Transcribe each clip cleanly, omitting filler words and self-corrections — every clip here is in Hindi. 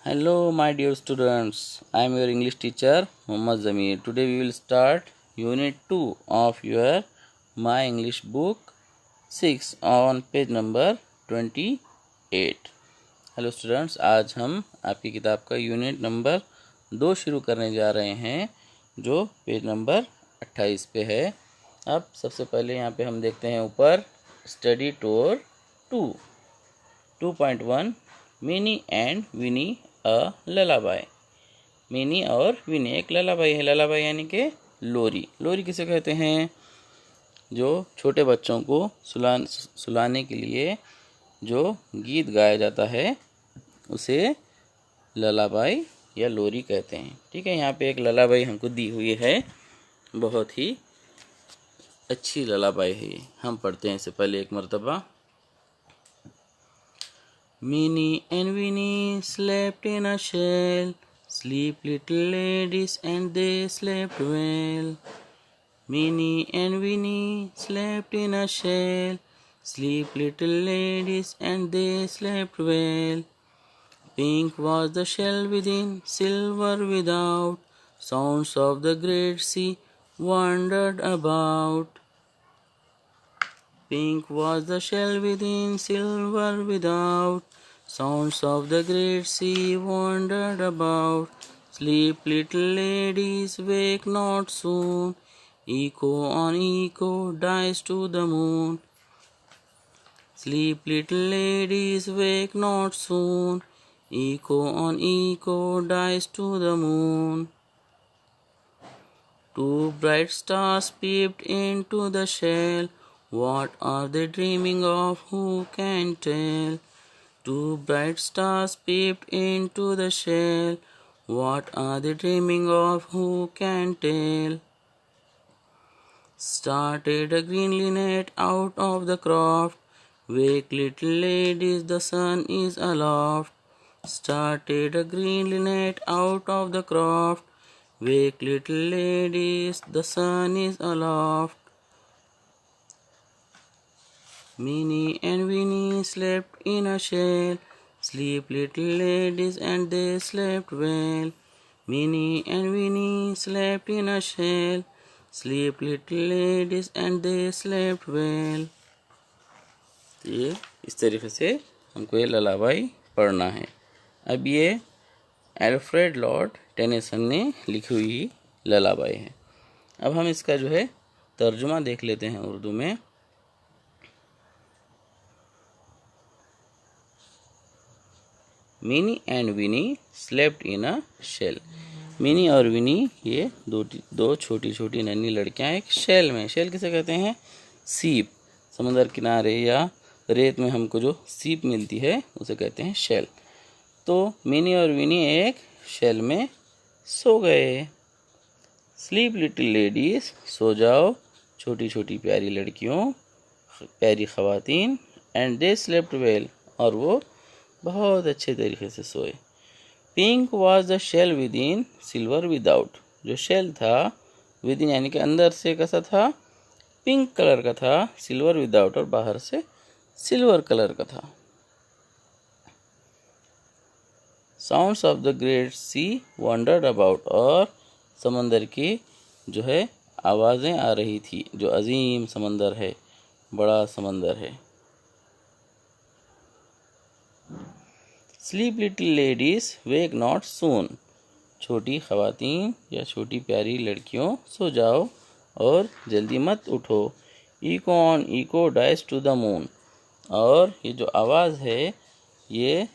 Hello, my dear students. I am your English teacher, Muhammad Zamir. Today we will start Unit 2 of your My English book 6 on page number 28. Hello students, आज हम आपकी किताब का यूनिट नंबर 2 शुरू करने जा रहे हैं जो पेज नंबर 28 पे है। अब सबसे पहले यहाँ पे हम देखते हैं ऊपर study tour 2.1 Mini and Winnie a lullaby. Mini और विनी एक ललाबाई है। ललाबाई यानी कि लोरी। लोरी किसे कहते हैं? जो छोटे बच्चों को सुलाने के लिए जो गीत गाया जाता है उसे ललाबाई या लोरी कहते हैं। ठीक है, यहाँ पे एक ललाबाई हमको दी हुई है, बहुत ही अच्छी ललाबाई है ये। हम पढ़ते हैं इससे पहले एक मर्तबा। Minnie and Winnie slept in a shell. Sleep, little ladies, and they slept well. Minnie and Winnie slept in a shell. Sleep, little ladies, and they slept well. Pink was the shell within, silver without. Sounds of the great sea wandered about. Pink was the shell within, silver without. Sounds of the great sea wandered about. Sleep, little ladies, wake not soon. Echo on echo dies to the moon. Sleep, little ladies, wake not soon. Echo on echo dies to the moon. Two bright stars peeped into the shell. What are they dreaming of? Who can tell? Two bright stars peeped into the shell. What are they dreaming of? Who can tell? Started a green linnet out of the croft. Wake, little ladies, the sun is aloft. Started a green linnet out of the croft. Wake, little ladies, the sun is aloft. Minnie and Winnie slept in a shell. Sleep, little ladies, and they slept well. Minnie and Winnie slept in a shell. Sleep, little ladies, and they slept well. ये इस तरीके से हमको ये ललाबाई पढ़ना है। अब ये अल्फ्रेड लॉर्ड टेनिसन ने लिखी हुई ललाबाई है। अब हम इसका जो है तर्जुमा देख लेते हैं उर्दू में। Minnie and Winnie slept in a shell. Minnie और विनी ये दो छोटी छोटी नन्ही लड़कियां एक शेल में। शेल किसे कहते हैं? सीप। समुद्र किनारे या रेत में हमको जो सीप मिलती है उसे कहते हैं शेल। तो मिनी और विनी एक शेल में सो गए। स्लीप लिटिल लेडीज, सो जाओ छोटी छोटी प्यारी लड़कियों, प्यारी खवातीन। एंड दे स्लेप्ट वेल, और वो बहुत अच्छे तरीके से सोए। Pink was the shell within, silver without. जो शेल था विद इन यानी कि अंदर से कैसा था? पिंक कलर का था। सिल्वर विदाउट, और बाहर से सिल्वर कलर का था। Sounds of the great sea wandered about, और समंदर की जो है आवाज़ें आ रही थी। जो अजीम समंदर है, बड़ा समंदर है। Sleep little ladies, wake not soon. छोटी खवातीन या छोटी प्यारी लड़कियों, सो जाओ और जल्दी मत उठो। Echo on echo dies to the moon, और ये जो आवाज़ है ये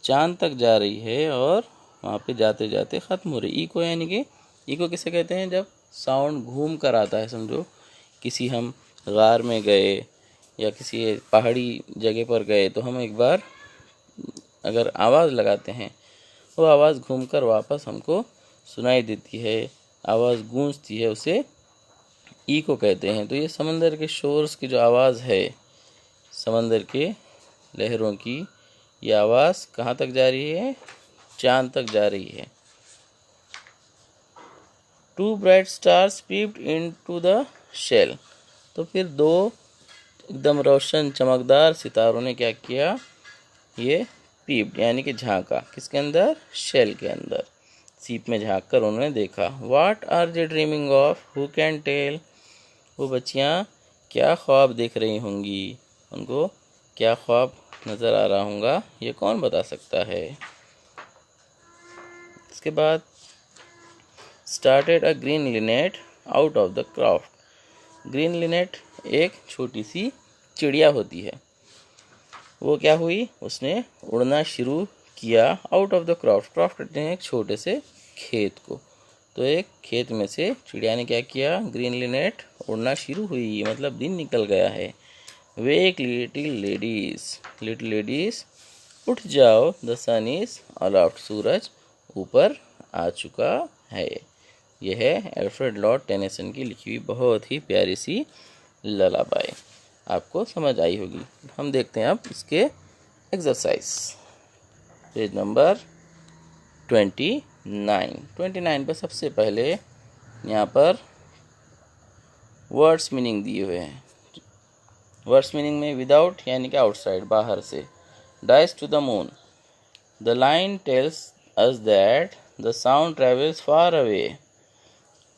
चांद तक जा रही है और वहाँ पे जाते जाते ख़त्म हो रही। इको यानी कि इको किसे कहते हैं? जब साउंड घूम कर आता है। समझो किसी हम गार में गए या किसी पहाड़ी जगह पर गए तो हम एक बार अगर आवाज़ लगाते हैं, वो आवाज़ घूमकर वापस हमको सुनाई देती है, आवाज़ गूंजती है, उसे इको कहते हैं। तो ये समंदर के शोर्स की जो आवाज़ है, समंदर के लहरों की, ये आवाज़ कहाँ तक जा रही है? चांद तक जा रही है। Two bright stars peeped into the shell. तो फिर दो एकदम रोशन चमकदार सितारों ने क्या किया? ये पीप्ड यानी कि झांका, किसके अंदर, शेल के अंदर, सीप में झांक कर उन्होंने देखा। What are they dreaming of, who can tell, वो बच्चियाँ क्या ख्वाब देख रही होंगी, उनको क्या ख्वाब नज़र आ रहा होगा, ये कौन बता सकता है। इसके बाद started a green Lynette out of the craft. Green Lynette एक छोटी सी चिड़िया होती है, वो क्या हुई, उसने उड़ना शुरू किया out of the craft. Craft कहते हैं एक छोटे से खेत को, तो एक खेत में से चिड़िया ने क्या किया, ग्रीन लिनेट उड़ना शुरू हुई, मतलब दिन निकल गया है। वेक लिटिल लेडीज, लिटिल लेडीज उठ जाओ, द सन इज अलाफ्ट, सूरज ऊपर आ चुका है। यह है अल्फ्रेड लॉर्ड टेनिसन की लिखी हुई बहुत ही प्यारी सी ललाबाई, आपको समझ आई होगी। हम देखते हैं अब इसके एक्सरसाइज, पेज नंबर 29 पर सबसे पहले यहाँ पर वर्ड्स मीनिंग दिए हुए हैं। वर्ड्स मीनिंग में विदाउट यानी कि आउटसाइड, बाहर से, dies to the moon, the line tells us that the sound travels far away.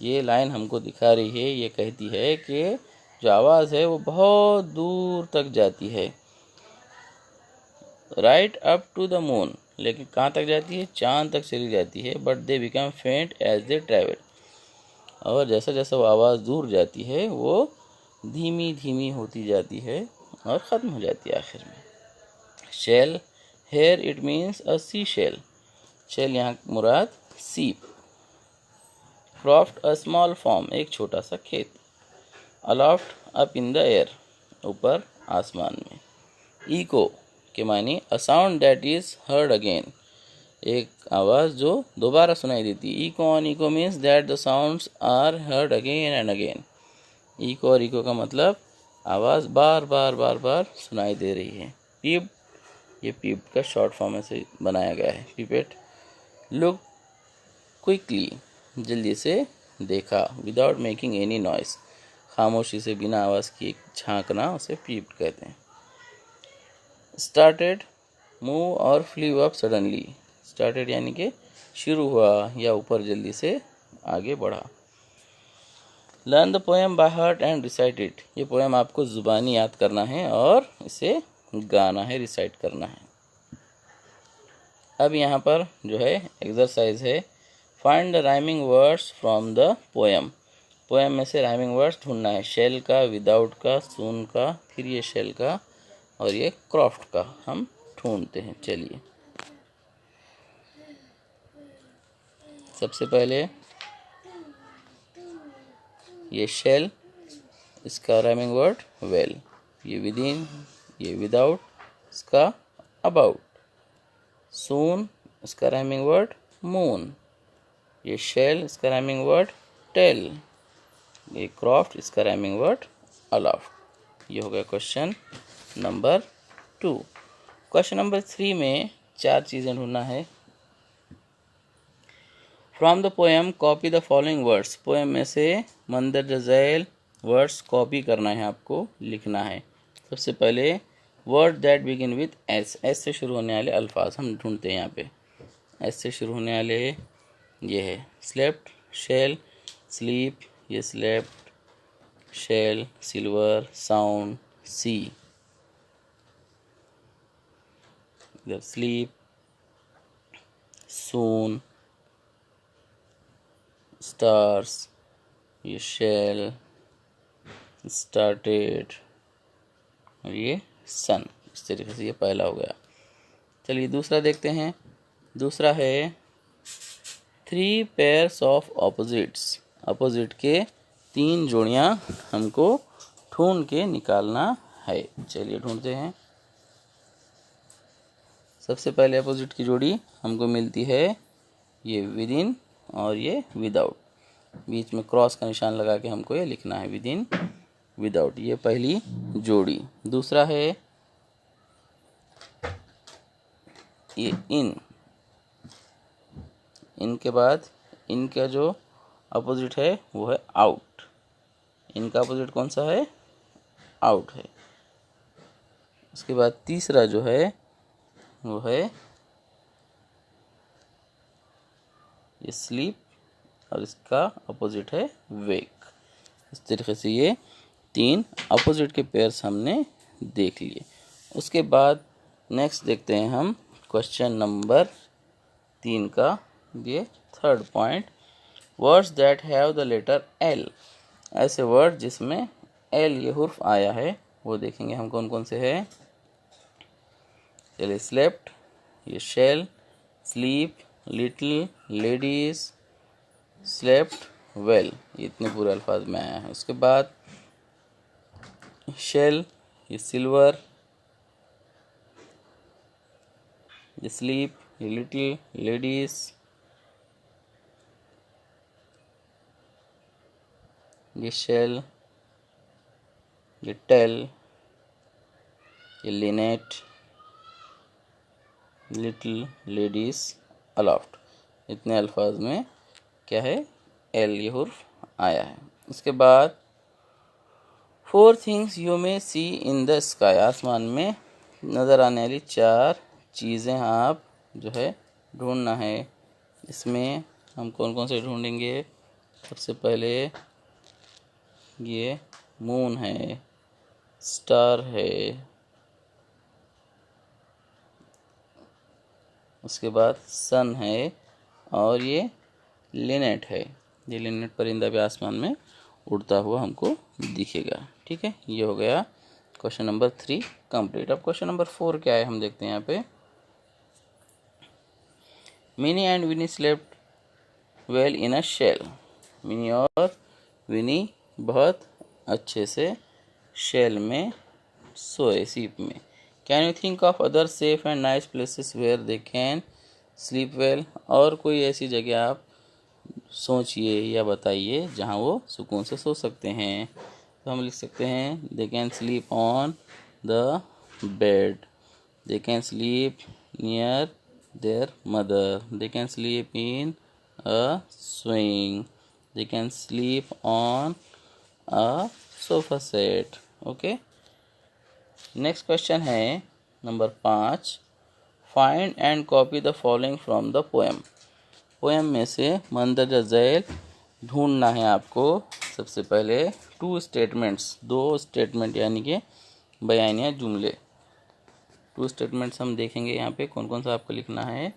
ये लाइन हमको दिखा रही है, ये कहती है कि जो आवाज़ है वो बहुत दूर तक जाती है। Right up to the moon, लेकिन कहाँ तक जाती है, चांद तक चली जाती है। बट दे बिकम फेंट एज दे ट्रैवल, और जैसा जैसा वो आवाज़ दूर जाती है वो धीमी धीमी होती जाती है और ख़त्म हो जाती है आखिर में। Shell, here it means a sea shell, shell यहाँ मुराद सीप। क्रॉफ्ट अ स्मॉल फॉर्म, एक छोटा सा खेत। Aloft up in the air, ऊपर आसमान में। इको के मानी a sound that is heard again, एक आवाज़ जो दोबारा सुनाई देती है। Echo on echo means that the sounds are heard again and again. Echo और इको का मतलब आवाज़ बार बार बार बार सुनाई दे रही है। पीप, ये पीप का शॉर्ट फॉर्म से बनाया गया है, पीपेट। लुक क्विकली, जल्दी से देखा। विदाउट मेकिंग एनी नॉइस, खामोशी से बिना आवाज़ किए झांकना, उसे पीप कहते हैं। स्टार्टेड, मूव और फ्लीव अप सडनली, स्टार्टेड यानी कि शुरू हुआ या ऊपर जल्दी से आगे बढ़ा। Learn the poem by heart and recite it, ये पोएम आपको ज़ुबानी याद करना है और इसे गाना है, रिसाइट करना है। अब यहाँ पर जो है एक्सरसाइज है, find the rhyming words from the poem. Poem में से राइमिंग वर्ड्स ढूंढना है, शेल का, विदाउट का, सून का, फिर ये शेल का और ये क्रॉफ्ट का हम ढूंढते हैं। चलिए, सबसे पहले ये शेल, इसका राइमिंग वर्ड वेल, ये विदिन, ये विदाउट, इसका अबाउट। सून, इसका राइमिंग वर्ड मून। ये शेल, इसका राइमिंग वर्ड टेल। ये क्रॉफ्ट, इसका राइमिंग वर्ड अलाफ्ट। ये हो गया क्वेश्चन नंबर 2। क्वेश्चन नंबर 3 में 4 चीज़ें ढूंढना है। From the poem copy the following words, poem में से मंदरजा झैल वर्ड्स कॉपी करना है, आपको लिखना है। सबसे पहले word that begin with S, S से शुरू होने वाले अल्फाज हम ढूंढते हैं यहाँ पे। एस से शुरू होने वाले ये है स्लेप्ट, शेल, स्लीप, ये स्लेप्ट, शेल, सिल्वर, साउंड, सी, इधर स्लीप, सून, स्टार्स, ये शेल, स्टार्टेड और ये सन। इस तरीके से ये पहला हो गया। चलिए दूसरा देखते हैं। दूसरा है 3 पेयर्स ऑफ ऑपोजिट्स, अपोजिट के 3 जोड़ियां हमको ढूंढ के निकालना है। चलिए ढूंढते हैं। सबसे पहले अपोजिट की जोड़ी हमको मिलती है ये विदिन और ये विदाउट, बीच में क्रॉस का निशान लगा के हमको ये लिखना है विदिन विदाउट, ये पहली जोड़ी। दूसरा है ये इन, इनके बाद इनका जो अपोजिट है वो है आउट, इनका अपोजिट कौन सा है, आउट है। उसके बाद तीसरा जो है वो है ये स्लीप और इसका अपोजिट है वेक। इस तरीके से ये 3 अपोजिट के पेयर्स हमने देख लिए। उसके बाद नेक्स्ट देखते हैं हम क्वेश्चन नंबर 3 का, ये third point, words that have the letter L. ऐसे वर्ड जिसमें एल ये हुर्फ आया है वो देखेंगे हम कौन कौन से हैं। चलिए, स्लेप्ट, ये shell, sleep, little, ladies, slept, well, ये इतने पूरे अल्फाज में आया है। उसके बाद शेल, ये सिल्वर, ये स्लीप, ये लिटिल, लेडीज, ये शेल, ये टेल, ये लिनेट, लिटिल, लेडीज, अलाफ्ट, इतने अल्फाज में क्या है, एल ये हुर्फ आया है। उसके बाद 4 things you may see in the sky, आसमान में नज़र आने वाली 4 चीज़ें आप जो है ढूंढना है। इसमें हम कौन कौन से ढूंढेंगे? सबसे पहले ये मून है, स्टार है, उसके बाद सन है, और ये लिनेट है। ये लिनेट परिंदा भी आसमान में उड़ता हुआ हमको दिखेगा। ठीक है, ये हो गया क्वेश्चन नंबर 3 कंप्लीट। अब क्वेश्चन नंबर 4 क्या है हम देखते हैं यहाँ पे। Minnie and Winnie slept well in a shell. Minnie और विनी बहुत अच्छे से शेल में सोए, सीप में। Can you think of other safe and nice places where they can sleep well. और कोई ऐसी जगह आप सोचिए या बताइए जहाँ वो सुकून से सो सकते हैं। तो हम लिख सकते हैं they can sleep on the bed, they can sleep near their mother, they can sleep in a swing, they can sleep on a sofa set. Okay, next question है number 5, find and copy the following from the poem. Poem में से मंदरजा झैल ढूंढना है आपको। सबसे पहले 2 स्टेटमेंट्स, 2 स्टेटमेंट यानी कि बयानिया जुमले। 2 स्टेटमेंट्स हम देखेंगे यहाँ पे कौन कौन सा आपको लिखना है।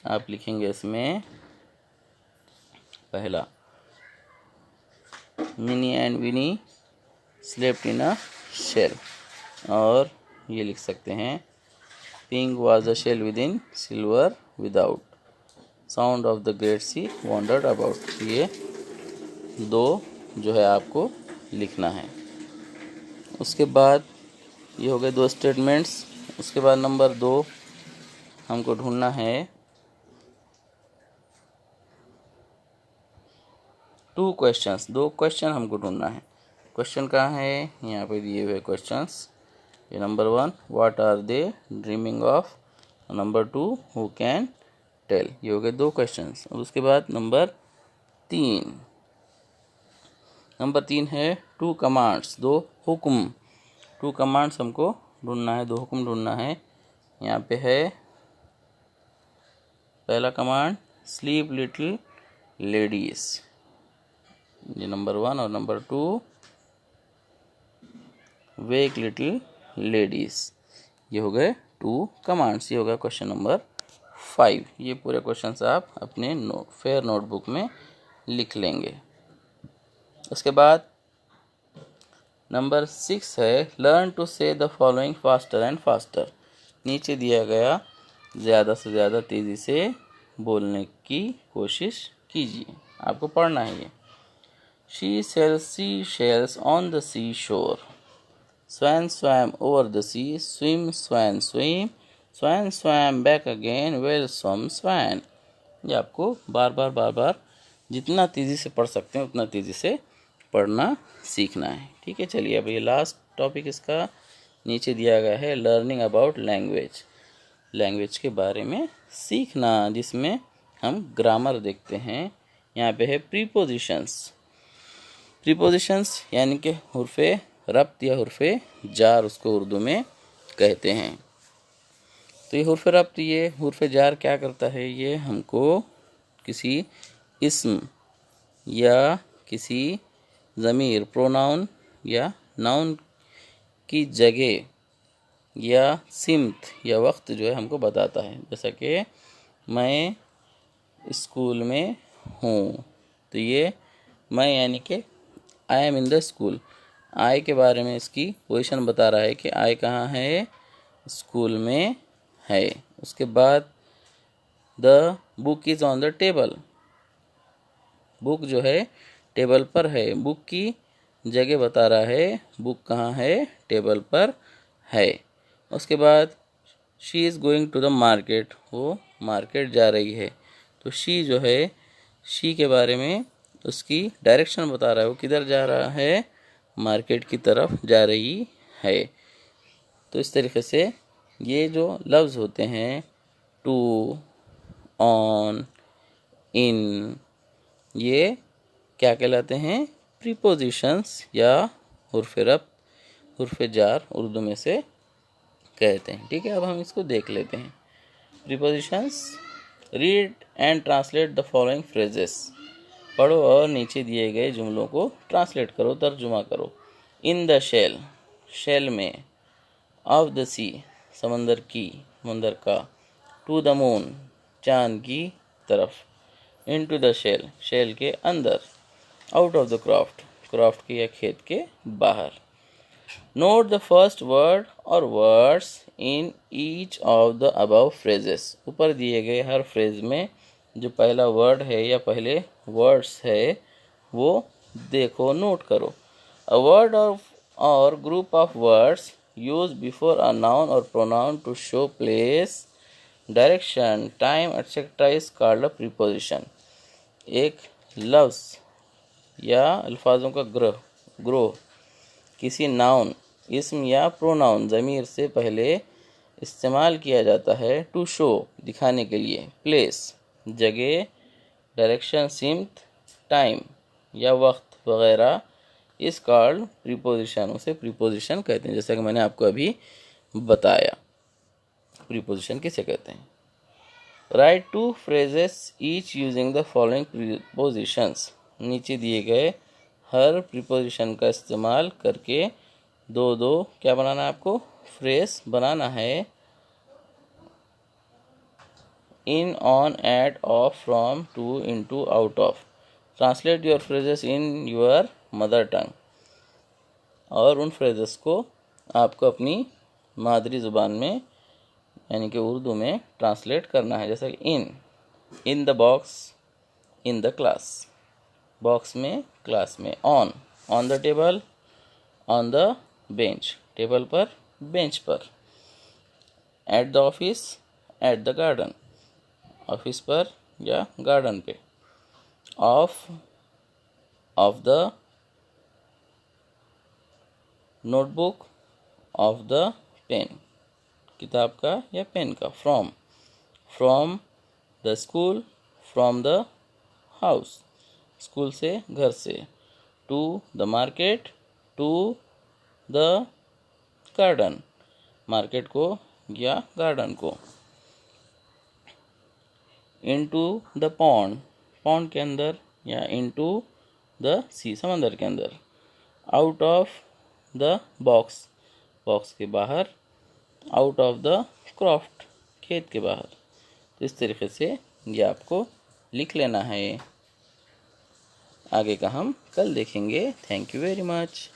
आप लिखेंगे इसमें पहला, Minnie and Winnie slept in a shell, और ये लिख सकते हैं pink was a shell within, silver without, sound of the great sea wandered about. ये 2 जो है आपको लिखना है। उसके बाद ये हो गए 2 स्टेटमेंट्स। उसके बाद नंबर 2 हमको ढूंढना है 2 क्वेश्चंस, 2 क्वेश्चन हमको ढूंढना है। क्वेश्चन कहाँ है? यहाँ पे दिए हुए क्वेश्चंस। ये number 1, what are they dreaming of, number 2, who can tell. ये हो गए 2 क्वेश्चंस। और उसके बाद नंबर 3 है 2 कमांड्स, 2 हुक्म। 2 कमांड्स हमको ढूंढना है, 2 हुक्म ढूंढना है। यहाँ पे है पहला कमांड, स्लीप लिटिल लेडीज, ये नंबर 1, और नंबर 2, वेक लिटिल लेडीज। ये हो गए 2 कमांड्स। ये होगा क्वेश्चन नंबर 5। ये पूरे क्वेश्चंस आप अपने फेयर नोटबुक में लिख लेंगे। उसके बाद नंबर 6 है लर्न टू से the following faster and faster. नीचे दिया गया ज़्यादा से ज़्यादा तेज़ी से बोलने की कोशिश कीजिए, आपको पढ़ना है ये। She sells seashells on the seashore. Swan swam over the sea. Swim, swan, swim. Swan swam back again. Well swum, swan. ये आपको बार बार जितना तेज़ी से पढ़ सकते हैं उतना तेज़ी से पढ़ना सीखना है। ठीक है, चलिए अब ये लास्ट टॉपिक इसका नीचे दिया गया है, लर्निंग अबाउट लैंग्वेज। लैंग्वेज के बारे में सीखना, जिसमें हम ग्रामर देखते हैं। यहाँ पे है प्रीपोजिशंस। प्रीपोजिशंस यानी कि हुर्फ़े रब्त या हुर्फ़े जार, उसको उर्दू में कहते हैं। तो ये हुर्फ़े रब्त, ये हुर्फ़े जार क्या करता है? ये हमको किसी इस्म या किसी ज़मीर प्रोनाउन या नाउन की जगह या सिमत या वक्त जो है हमको बताता है। जैसा कि मैं स्कूल में हूँ, तो ये मैं यानी कि I am in the school. I के बारे में इसकी पोजीशन बता रहा है कि आई कहाँ है, स्कूल में है। उसके बाद the book is on the table, book जो है टेबल पर है। बुक की जगह बता रहा है, बुक कहाँ है, टेबल पर है। उसके बाद she is going to the market, वो मार्केट जा रही है। तो शी जो है, शी के बारे में उसकी डायरेक्शन बता रहा है, वो किधर जा रहा है, मार्केट की तरफ जा रही है। तो इस तरीके से ये जो लफ्ज़ होते हैं टू, ऑन, इन, ये क्या कहलाते हैं, प्रीपोजिशंस या हुर्फ़ रब्त, हुर्फ़ जार उर्दू में से कहते हैं। ठीक है, अब हम इसको देख लेते हैं। Prepositions, read and translate the following phrases, पढ़ो और नीचे दिए गए जुमलों को ट्रांसलेट करो, तर्जुमा करो। इन द शेल, शेल में। ऑफ द सी, समंदर की, समंदर का। टू द मून, चांद की तरफ। इनटू द शेल, शेल के अंदर। Out of the craft, craft के या खेत के बाहर। नोट द फर्स्ट वर्ड और words in each of the above phrases, ऊपर दिए गए हर फ्रेज में जो पहला वर्ड है या पहले वर्ड्स है वो देखो, नोट करो। अ वर्ड और group of words use before a noun और pronoun to show place, direction, time etcetera is called a preposition. एक लफ्ज़ या अल्फाजों का ग्रोह किसी नाउन, इस्म या प्रोनाउन ज़मीर से पहले इस्तेमाल किया जाता है टू शो, दिखाने के लिए, प्लेस, जगह, डायरेक्शन, सिमत, टाइम या वक्त वगैरह, इस कॉल्ड प्रीपोजिशन, उसे प्रीपोजिशन कहते हैं। जैसा कि मैंने आपको अभी बताया प्रीपोजिशन किसे कहते हैं। Write two phrases each using the following prepositions, नीचे दिए गए हर प्रीपोजिशन का इस्तेमाल करके दो दो क्या बनाना है आपको, फ्रेज बनाना है। In, on, at, of, from, to, into, out of. Translate your phrases in your mother tongue, और उन फ्रेजेस को आपको अपनी मादरी ज़ुबान में यानी कि उर्दू में ट्रांसलेट करना है। जैसे कि in the box, in the class, box में, क्लास में। On the table, on the bench, table पर, बेंच पर। At the office, at the garden, office पर या गार्डन पे। Of the notebook, of the pen, किताब का या पेन का। From the school, from the house, school से, घर से। To the market, to the garden, market को या गार्डन को। इनटू द पॉन्ड, पॉन्ड के अंदर या इनटू द सी, समंदर के अंदर। Out of the box, box के बाहर। आउट ऑफ द क्रॉफ्ट, खेत के बाहर। तो इस तरीके से ये आपको लिख लेना है। आगे का हम कल देखेंगे। Thank you very much.